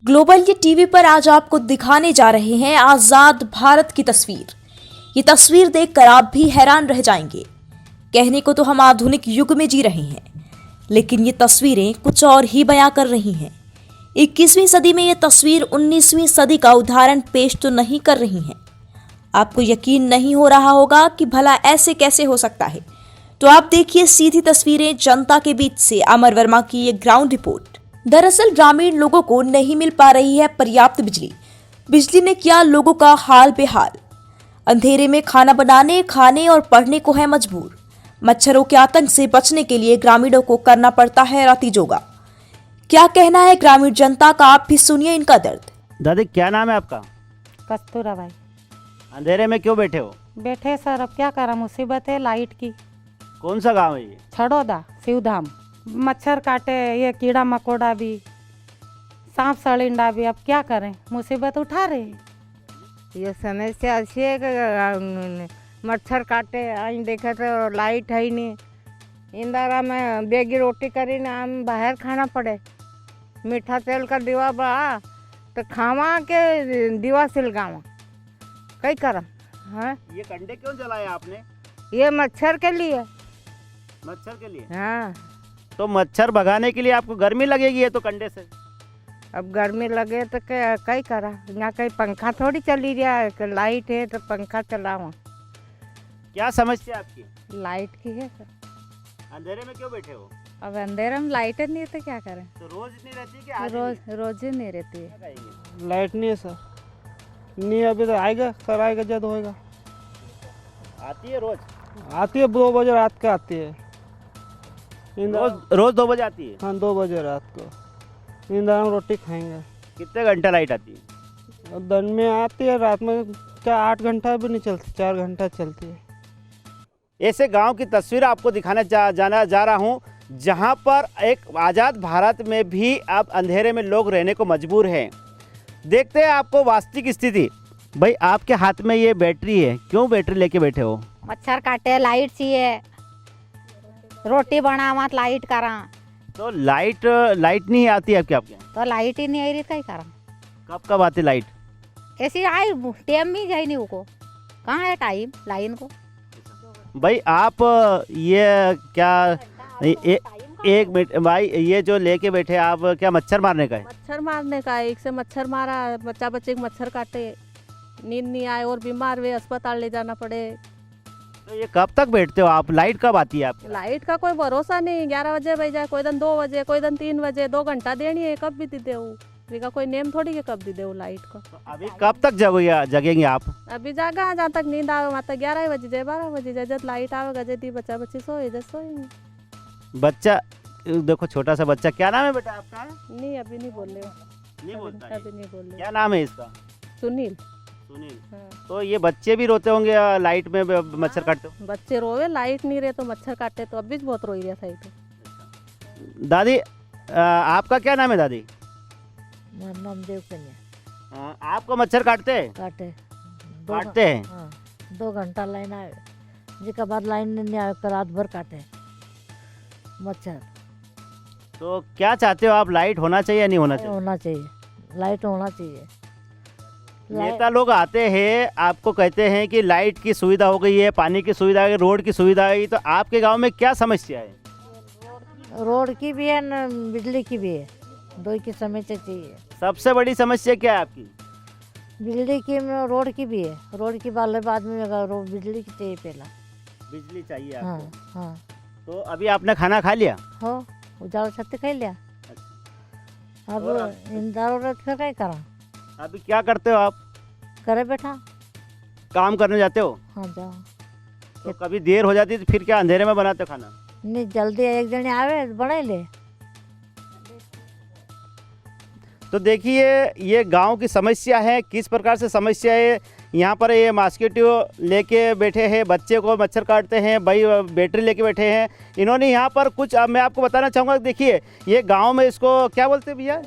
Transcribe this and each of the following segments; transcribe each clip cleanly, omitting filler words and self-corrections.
Global ये TV पर आज आपको दिखाने जा रहे हैं आजाद भारत की तस्वीर। ये तस्वीर देखकर आप भी हैरान रह जाएंगे। कहने को तो हम आधुनिक युग में जी रहे हैं, लेकिन ये तस्वीरें कुछ और ही बयां कर रही हैं। 21वीं सदी में ये तस्वीर 19वीं सदी का उदाहरण पेश तो नहीं कर रही हैं। आपको यकीन नहीं हो रहा होगा कि भला ऐसे कैसे हो सकता है, तो आप देखिए सीधी तस्वीरें जनता के बीच से अमर वर्मा की ये ग्राउंड रिपोर्ट। दरअसल ग्रामीण लोगों को नहीं मिल पा रही है पर्याप्त बिजली। बिजली ने किया लोगों का हाल बेहाल। अंधेरे में खाना बनाने, खाने और पढ़ने को है मजबूर। मच्छरों के आतंक से बचने के लिए ग्रामीणों को करना पड़ता है राती जोगा। क्या कहना है ग्रामीण जनता का, आप भी सुनिए इनका दर्द। दादी क्या नाम है आपका? कस्तूरा भाई। अंधेरे में क्यों बैठे हो? बैठे सर, अब क्या करा, मुसीबत है लाइट की। कौन सा गांव है ये? छड़ोदा शिवधाम। मच्छर काटे, ये कीड़ा मकोड़ा भी, सांप सड़िंडा भी, अब क्या करें, मुसीबत उठा रहे। ये समस्या अच्छी है कि मच्छर काटे, आज देखे तो लाइट है ही नहीं। इंदिरा में बेगी रोटी करी ना, हम बाहर खाना पड़े। मीठा तेल का दीवा बड़ा तो खावा के दीवा सिलगावा, कई करम। हाँ, ये कंडे क्यों जलाए आपने? ये मच्छर के लिए। मच्छर के लिए? हाँ, तो मच्छर भगाने के लिए आपको गर्मी लगेगी ये तो कंडे से। अब गर्मी लगे तो कई करा, यहाँ कहीं पंखा थोड़ी चली रहा है, लाइट है तो पंखा चलावा। क्या समस्या आपकी? लाइट की है सर। अंधेरे में क्यों बैठे हो? अब अंधेरे में लाइट नहीं है तो क्या करें। तो रोज इतनी रहती है कि आज रोज ही नहीं रहती है। नहीं? लाइट नहीं है सर, नहीं अभी तो आएगा सर, आएगा जब होएगा। आती है रोज? आती है 2 बजे रात को आती है। रोज 2 बजे आती है? हाँ 2 बजे रात को। इंदिरा में रोटी खाएंगे। कितने घंटे लाइट आती है? और दिन में आती है, रात में क्या 8 घंटा भी नहीं चलती, 4 घंटा चलती है। ऐसे गांव की तस्वीर आपको दिखाना जाना जा रहा हूं, जहां पर एक आज़ाद भारत में भी अब अंधेरे में लोग रहने को मजबूर हैं। देखते हैं आपको वास्तविक स्थिति। भाई आपके हाथ में ये बैटरी है, क्यों बैटरी लेके बैठे हो? मच्छर काटे, लाइट चाहिए, रोटी बनावा लाइट करा। तो लाइट नहीं आती है आपके यहाँ? तो लाइट ही नहीं आई रही, कई करा। कब कब आती लाइट? ऐसी आई टाइम में जाए नहीं को, कहाँ है टाइम लाइन को। भाई आप ये क्या एक मिनट भाई, ये जो लेके बैठे आप, क्या मच्छर मारने का है? मच्छर मारने का है। एक से मच्छर मारा, बच्चा बच्चे को मच्छर काटे, नींद नहीं आए और बीमार हुए, अस्पताल ले जाना पड़े। तो ये कब तक बैठते हो आप? लाइट कब आती है आपकी? लाइट का कोई भरोसा नहीं, 11 बजे बज जाए, कोई दिन 2 बजे, कोई दिन 3 बजे। 2 घंटा देनी है, कब भी दे दे। का कोई नेम थोड़ी के कब दे दे लाइट का। तो अभी कब तक जगेंगे आप? अभी जागा जहाँ तक नींद आवे, वहाँ तक 11 बजे जाए, 12 बजे जाए, जब लाइट आवेगा जब बच्चा बच्ची सोए जब सोएंगे। बच्चा देखो, छोटा सा बच्चा, क्या नाम है बेटा आपका? नहीं अभी नहीं बोल रहे, नहीं बोलता है? अभी नहीं बोल रहे। क्या नाम है इसका? सुनील। सुनील। हाँ। तो ये बच्चे भी रोते होंगे लाइट में मच्छर काटते हो? बच्चे रोवे, लाइट नहीं रहे तो मच्छर काटे, तो अभी बहुत रोई रहा था। तो दादी आपका क्या नाम है दादी? मेरा नाम देव कन्या। आपको मच्छर काटते हैं? काटते हैं? हाँ, 2 घंटा लाइन आए, जिसके बाद लाइन नहीं आए तो रात भर काटे मच्छर। तो क्या चाहते हो आप, लाइट होना चाहिए या नहीं होना चाहिए? होना चाहिए, लाइट होना चाहिए। नेता लोग आते हैं, आपको कहते हैं कि लाइट की सुविधा हो गई है, पानी की सुविधा है, रोड की सुविधा है, तो आपके गांव में क्या समस्या है? रोड की भी है न बिजली की भी है, 2 की समस्या चाहिए। सबसे बड़ी समस्या क्या है आपकी? बिजली की में रोड की भी है, रोड की वाले बाद में बिजली की चाहिए पहला। बिजली चाहिए हाँ आपको? हाँ। तो अभी आपने खाना खा लिया? हो उजाला छत खा लिया। अब इंदिरा फिर क्या करा, अभी क्या करते हो आप? करे बैठा काम करने जाते हो? हाँ जाओ। तो कभी देर हो जाती है तो फिर क्या अंधेरे में बनाते हो खाना? नहीं जल्दी एक जने आवे बना ले। तो देखिए ये गांव की समस्या है, किस प्रकार से समस्या है। यहाँ पर ये मॉस्किटो लेके बैठे हैं, बच्चे को मच्छर काटते हैं, भाई बैटरी लेके बैठे हैं इन्होंने यहाँ पर कुछ। अब मैं आपको बताना चाहूँगा, देखिए ये गांव में इसको क्या बोलते हैं भैया,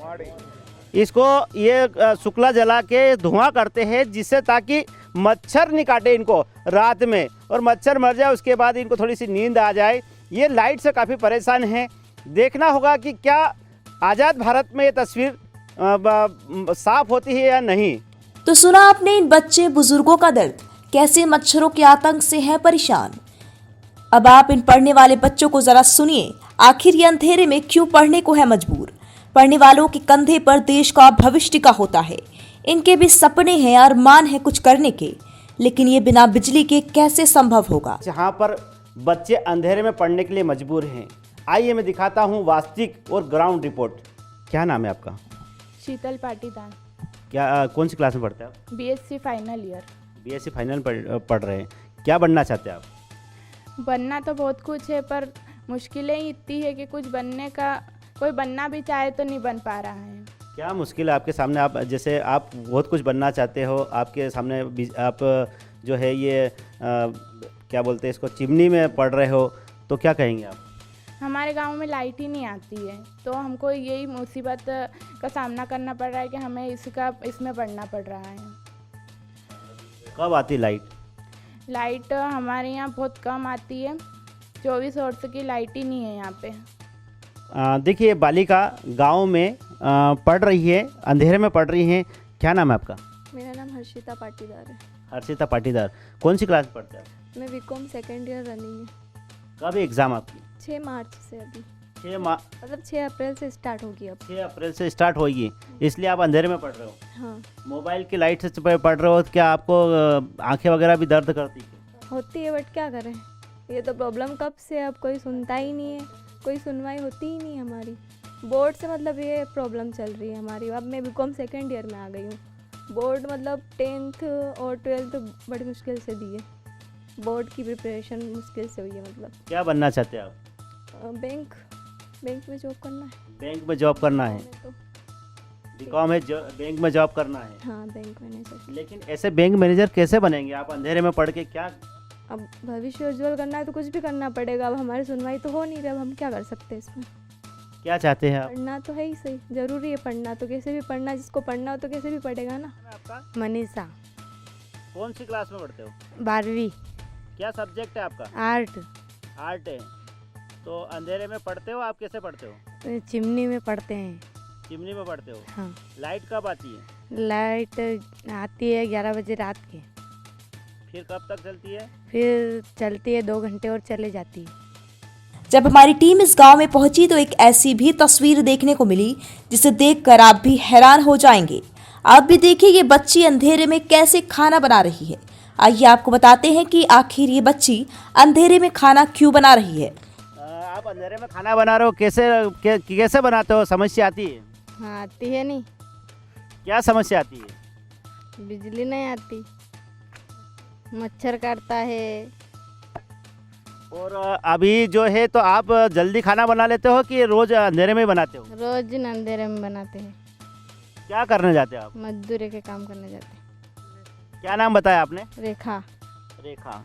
इसको ये शुक्ला जला के धुआं करते हैं, जिससे ताकि मच्छर नहीं काटे इनको रात में, और मच्छर मर जाए उसके बाद इनको थोड़ी सी नींद आ जाए। ये लाइट से काफ़ी परेशान हैं। देखना होगा कि क्या आज़ाद भारत में ये तस्वीर साफ होती है या नहीं। तो सुना आपने इन बच्चे बुजुर्गों का दर्द, कैसे मच्छरों के आतंक से हैं परेशान। अब आप इन पढ़ने वाले बच्चों को जरा सुनिए, आखिर ये अंधेरे में क्यों पढ़ने को है मजबूर। पढ़ने वालों के कंधे पर देश का भविष्य टिका होता है। इनके भी सपने हैं, अरमान है कुछ करने के, लेकिन ये बिना बिजली के कैसे संभव होगा। जहाँ पर बच्चे अंधेरे में पढ़ने के लिए मजबूर हैं, आइए मैं दिखाता हूँ वास्तविक और ग्राउंड रिपोर्ट। क्या नाम है आपका? शीतल पाटीदार, क्या कौन सी क्लास में पढ़ते हैं आप? BSc final year. BSc final पढ़ रहे हैं। क्या बनना चाहते हैं आप? बनना तो बहुत कुछ है, पर मुश्किलें ही इतनी है कि कुछ बनने का, कोई बनना भी चाहे तो नहीं बन पा रहा है। क्या मुश्किल है आपके सामने? आप जैसे आप बहुत कुछ बनना चाहते हो, आपके सामने आप जो है ये क्या बोलते हैं इसको, चिमनी में पढ़ रहे हो, तो क्या कहेंगे आप? हमारे गांव में लाइट ही नहीं आती है, तो हमको यही मुसीबत का सामना करना पड़ रहा है कि हमें इसमें पढ़ना पड़ रहा है। कब आती लाइट? लाइट हमारे यहाँ बहुत कम आती है, 24 आवर्स की लाइट ही नहीं है यहाँ पे। देखिए, बालिका गांव में पढ़ रही है, अंधेरे में पढ़ रही है। क्या नाम है आपका? मेरा नाम हर्षिता पाटीदार है। हर्षिता पाटीदार, कौन सी क्लास में पढ़ते हैं आप? मैं बीकॉम सेकेंड ईयर रनिंग है। कब एग्ज़ाम आपकी? 6 मार्च से अभी, 6 मतलब 6 अप्रैल से स्टार्ट होगी अब। 6 अप्रैल से स्टार्ट होगी, इसलिए आप अंधेरे में पढ़ रहे हो। हाँ, मोबाइल की लाइट से पढ़ रहे हो, क्या आपको आंखें वगैरह भी दर्द करती है? होती है, बट क्या करें, ये तो प्रॉब्लम कब से, अब कोई सुनता ही नहीं है, कोई सुनवाई होती ही नहीं हमारी। बोर्ड से मतलब ये प्रॉब्लम चल रही है हमारी। अब मैं बीकॉम सेकेंड ईयर में आ गई हूँ। बोर्ड मतलब 10th और 12th बड़ी मुश्किल से दी है। बोर्ड की प्रिपरेशन मुश्किल से हुई है। मतलब क्या बनना चाहते हैं आप? बैंक में जॉब करना है। बैंक में जॉब करना है? तो बीकॉम है, बैंक में जॉब करना है। हाँ, बैंक मैनेजर। लेकिन ऐसे बैंक मैनेजर कैसे बनेंगे आप अंधेरे में पढ़ के? क्या अब भविष्य उज्जवल करना है तो कुछ भी करना पड़ेगा। अब हमारी सुनवाई तो हो नहीं रही, अब हम क्या कर सकते हैं इसमें। क्या चाहते हैं आप? पढ़ना तो है ही सही, जरूरी है पढ़ना, तो कैसे भी पढ़ना, जिसको पढ़ना हो तो कैसे भी पढ़ेगा ना। आपका मनीषा, कौन सी क्लास में पढ़ते हो? 12वीं, क्या सब्जेक्ट है आपका? आर्ट। आर्ट है। तो अंधेरे में पढ़ते हो आप? कैसे पढ़ते हो? चिमनी में पढ़ते हैं। चिमनी में पढ़ते हो? हाँ। लाइट कब आती है? लाइट आती है 11 बजे रात के, फिर कब तक चलती है? फिर चलती है 2 घंटे और चले जाती है। जब हमारी टीम इस गांव में पहुंची तो एक ऐसी भी तस्वीर देखने को मिली जिसे देखकर आप भी हैरान हो जाएंगे। आप भी देखिए ये बच्ची अंधेरे में कैसे खाना बना रही है। आइए आपको बताते हैं कि आखिर ये बच्ची अंधेरे में खाना क्यों बना रही है। आप अंधेरे में खाना बना रहे हो, कैसे बनाते हो? समस्या आती है? हाँ, आती है। नहीं, क्या समस्या आती है? बिजली नहीं आती, मच्छर काटता है। और अभी जो है तो आप जल्दी खाना बना लेते हो कि रोज अंधेरे में बनाते हो? रोज अंधेरे में बनाते हैं। क्या करने जाते हो आप? मजदूरी के काम करने जाते हैं। क्या नाम बताया आपने? रेखा। रेखा।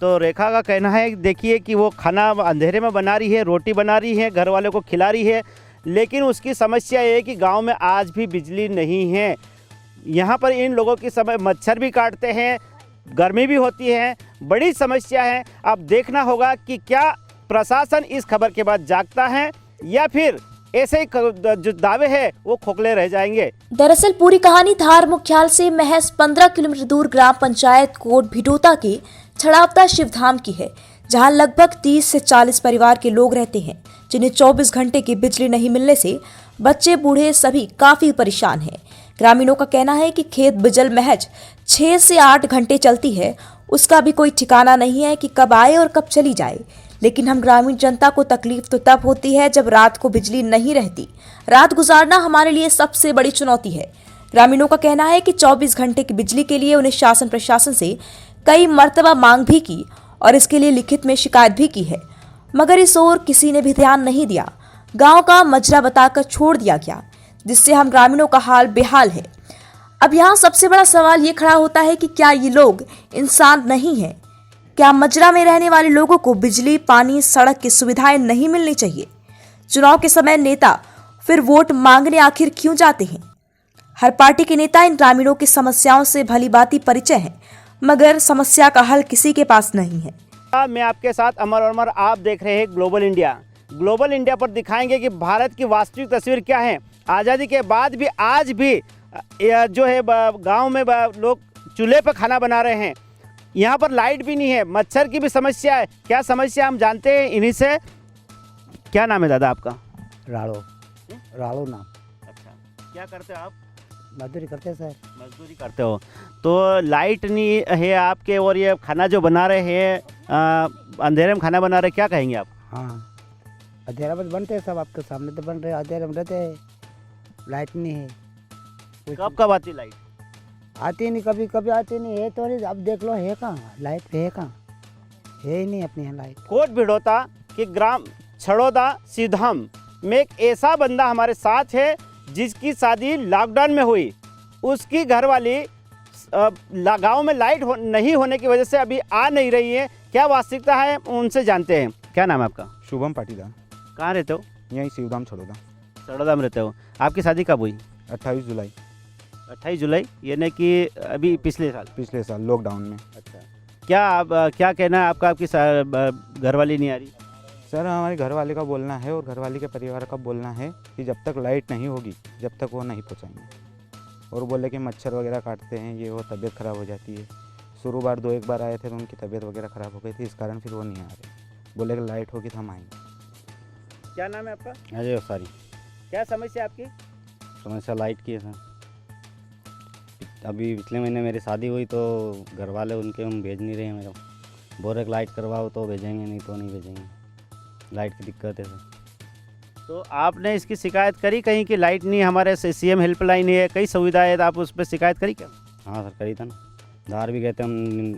तो रेखा का कहना है कि देखिए कि वो खाना अंधेरे में बना रही है, रोटी बना रही है, घर वालों को खिला रही है, लेकिन उसकी समस्या ये है कि गांव में आज भी बिजली नहीं है। यहाँ पर इन लोगों की मच्छर भी काटते हैं, गर्मी भी होती है, बड़ी समस्या है। अब देखना होगा कि क्या प्रशासन इस खबर के बाद जागता है या फिर ऐसे ही जो दावे हैं वो खोखले रह जाएंगे। दरअसल पूरी कहानी धार मुख्याल से महज 15 किलोमीटर दूर ग्राम पंचायत कोट भिटोता के छड़ावता शिवधाम की है, जहां लगभग 30 से 40 परिवार के लोग रहते हैं, जिन्हें 24 घंटे की बिजली नहीं मिलने से बच्चे बूढ़े सभी काफी परेशान हैं। ग्रामीणों का कहना है कि खेत बिजल महज 6 से 8 घंटे चलती है, उसका भी कोई ठिकाना नहीं है कि कब आए और कब चली जाए। लेकिन हम ग्रामीण जनता को तकलीफ तो तब होती है जब रात को बिजली नहीं रहती। रात गुजारना हमारे लिए सबसे बड़ी चुनौती है। ग्रामीणों का कहना है कि 24 घंटे की बिजली के लिए उन्हें शासन प्रशासन से कई मर्तबा मांग भी की और इसके लिए लिखित में शिकायत भी की है, मगर इस ओर किसी ने भी ध्यान नहीं दिया। गांव का मजरा बताकर छोड़ दिया गया, जिससे हम ग्रामीणों का हाल बेहाल है। अब यहाँ सबसे बड़ा सवाल ये खड़ा होता है कि क्या ये लोग इंसान नहीं हैं? क्या मजरा में रहने वाले लोगों को बिजली, पानी, सड़क की सुविधाएं नहीं मिलनी चाहिए? चुनाव के समय नेता फिर वोट मांगने आखिर क्यों जाते हैं? हर पार्टी के नेता इन ग्रामीणों की समस्याओं से भलीभांति परिचय है, मगर समस्या का हल किसी के पास नहीं है। मैं आपके साथ अमर, आप देख रहे हैं ग्लोबल इंडिया। ग्लोबल इंडिया पर दिखाएंगे कि भारत की वास्तविक तस्वीर क्या है। आज़ादी के बाद भी आज भी जो है गांव में लोग चूल्हे पर खाना बना रहे हैं। यहाँ पर लाइट भी नहीं है, मच्छर की भी समस्या है। क्या समस्या हम जानते हैं इन्हीं से। क्या नाम है दादा आपका? राड़ो नाम। अच्छा, क्या करते हो आप? मजदूरी करते हैं सर। मजदूरी करते हो तो लाइट नहीं है आपके, और ये खाना जो बना रहे हैं अंधेरे में खाना बना रहे, क्या कहेंगे आप? हाँ, अंधेरा में बनते हैं सब, आपके सामने तो बन रहे, अंधेरे में रहते हैं, लाइट नहीं है। कब कब आती लाइट? आती नहीं, कभी कभी आती नहीं है तो नहीं। अब देख लो है कहाँ लाइट, है कहाँ, है ही नहीं अपने यहाँ लाइट। कोट भिड़ोता कि ग्राम छड़ोदा सीधाम में एक ऐसा बंदा हमारे साथ है जिसकी शादी लॉकडाउन में हुई। उसकी घरवाली गांव में लाइट नहीं होने की वजह से अभी आ नहीं रही है। क्या वास्तविकता है उनसे जानते हैं। क्या नाम है आपका? शुभम पाटीदार। कहाँ रहते हो? यहीं शिवधाम छड़ोदा। छड़ोदा में रहते हो। आपकी शादी कब हुई? 28 जुलाई। 28 जुलाई, यानी कि अभी पिछले साल लॉकडाउन में। अच्छा, क्या कहना है आपका? आपकी घरवाली नहीं आ रही? सर, हमारे घरवाले का बोलना है और घरवाली के परिवार का बोलना है कि जब तक लाइट नहीं होगी जब तक वो नहीं पहुँचाएंगे। और बोले कि मच्छर वगैरह काटते हैं, ये वो, तबीयत ख़राब हो जाती है। शुरू बार 2-1 बार आए थे तो उनकी तबीयत वगैरह ख़राब हो गई थी, इस कारण फिर वो नहीं आ रहे। बोले कि लाइट होगी तो हम आएंगे। क्या नाम है आपका? अजय सारी। क्या समस्या आपकी? समस्या लाइट की है सर। अभी पिछले महीने मेरी शादी हुई तो घर वाले उनके हम भेज नहीं रहे हैं मेरे। बोल रहे लाइट करवाओ तो भेजेंगे, नहीं तो नहीं भेजेंगे। लाइट की दिक्कत है सर। तो आपने इसकी शिकायत करी कहीं कि लाइट नहीं, हमारे सीएम हेल्पलाइन है, कई सुविधाएं है, तो आप उस पर शिकायत करी क्या? हाँ सर, करी था ना। धार भी गए थे हम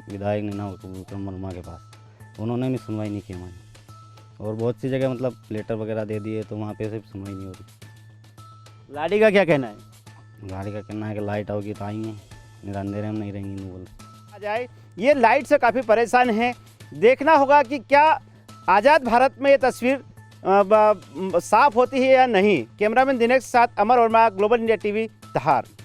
विधायक नीना वर्मा के पास, उन्होंने भी सुनवाई नहीं की हमारी। और बहुत सी जगह मतलब लेटर वगैरह दे दिए तो वहाँ पे से सुनवाई नहीं हो रही। लाड़ी का क्या कहना है? गाड़ी का कहना है कि लाइट आओगी तो आएंगे, नहीं अंधेरे में नहीं रहेंगे, नहीं बोल आ जाए। ये लाइट से काफ़ी परेशान हैं। देखना होगा कि क्या आज़ाद भारत में ये तस्वीर साफ होती है या नहीं। कैमरामैन दिनेश के साथ अमर वर्मा, ग्लोबल इंडिया टीवी, धार।